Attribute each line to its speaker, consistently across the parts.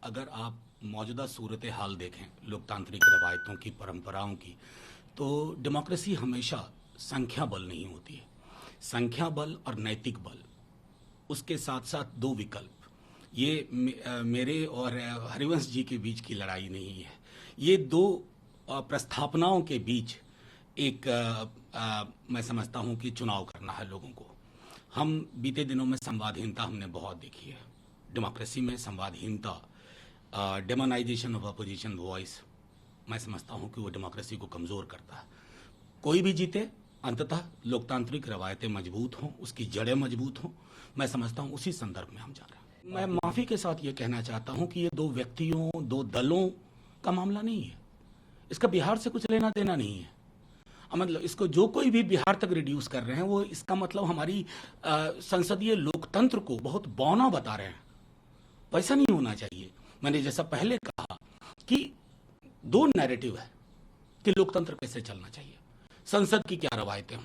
Speaker 1: अगर आप मौजूदा सूरत हाल देखें लोकतांत्रिक रवायतों की, परंपराओं की, तो डेमोक्रेसी हमेशा संख्या बल नहीं होती है। संख्या बल और नैतिक बल, उसके साथ साथ दो विकल्प, ये मेरे और हरिवंश जी के बीच की लड़ाई नहीं है। ये दो प्रस्थापनाओं के बीच एक मैं समझता हूँ कि चुनाव करना है लोगों को। हम बीते दिनों में संवादहीनता हमने बहुत देखी है डेमोक्रेसी में। संवादहीनता, डेमोनाइजेशन ऑफ अपोजिशन वॉइस, मैं समझता हूँ कि वो डेमोक्रेसी को कमज़ोर करता है। कोई भी जीते, अंततः लोकतांत्रिक रवायतें मजबूत हों, उसकी जड़ें मजबूत हों, मैं समझता हूँ उसी संदर्भ में हम जा रहे हैं। मैं माफ़ी के साथ ये कहना चाहता हूँ कि ये दो व्यक्तियों, दो दलों का मामला नहीं है। इसका बिहार से कुछ लेना देना नहीं है। मतलब इसको जो कोई भी बिहार तक रिड्यूस कर रहे हैं, वो इसका मतलब हमारी संसदीय लोकतंत्र को बहुत बौना बता रहे हैं। वैसा नहीं होना चाहिए। मैंने जैसा पहले कहा कि दो नैरेटिव है कि लोकतंत्र कैसे चलना चाहिए, संसद की क्या रवायतें हों,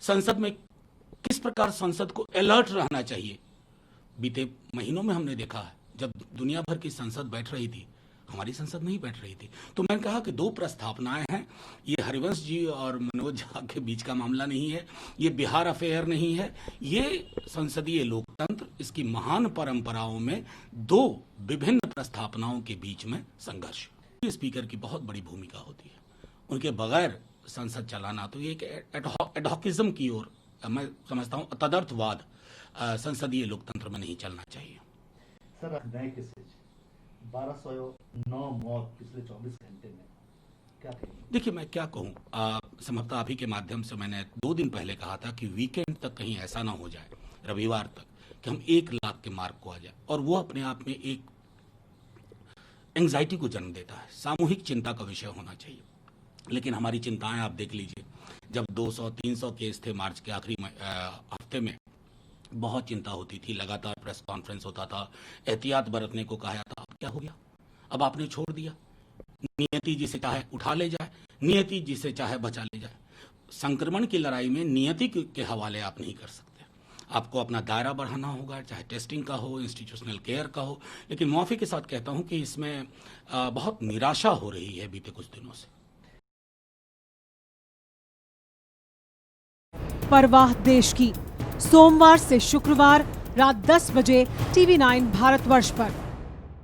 Speaker 1: संसद में किस प्रकार संसद को अलर्ट रहना चाहिए। बीते महीनों में हमने देखा है जब दुनिया भर की संसद बैठ रही थी, हमारी संसद नहीं बैठ रही थी। तो मैंने कहा कि दो प्रस्थापनाएं हैं। ये हरिवंश जी और मनोज झा के बीच का मामला नहीं है, ये बिहार अफेयर नहीं है, ये संसदीय लोकतंत्र, इसकी महान परंपराओं में दो विभिन्न प्रस्थापनाओं के बीच में संघर्ष। स्पीकर की बहुत बड़ी भूमिका होती है, उनके बगैर संसद चलाना तो ये एक एडहॉकिज्म की ओर, मैं समझता हूँ तदर्थवाद संसदीय लोकतंत्र में नहीं चलना चाहिए।
Speaker 2: सर, नए केसेज 1209 मौत पिछले 24 घंटे में, क्या कहेंगे?
Speaker 1: देखिए, मैं क्या कहूँ, संभवतः आप ही के माध्यम से मैंने 2 दिन पहले कहा था कि वीकेंड तक कहीं ऐसा ना हो जाए, रविवार तक, कि हम 1 लाख के मार्क को आ जाए। और वो अपने आप में एक एंग्जाइटी को जन्म देता है, सामूहिक चिंता का विषय होना चाहिए। लेकिन हमारी चिंताएं आप देख लीजिए, जब 200-300 केस थे मार्च के आखिरी हफ्ते में, बहुत चिंता होती थी, लगातार प्रेस कॉन्फ्रेंस होता था, एहतियात बरतने को कहा था। अब क्या हो गया? अब आपने छोड़ दिया। नियति जिसे चाहे उठा ले जाए, नियति जिसे चाहे बचा ले जाए। संक्रमण की लड़ाई में नियति के हवाले आप नहीं कर सकते। आपको अपना दायरा बढ़ाना होगा, चाहे टेस्टिंग का हो, इंस्टीट्यूशनल केयर का हो। लेकिन माफी के साथ कहता हूं कि इसमें बहुत निराशा हो रही है बीते कुछ दिनों से।
Speaker 3: परवाह देश की, सोमवार से शुक्रवार रात 10 बजे TV9 भारतवर्ष पर।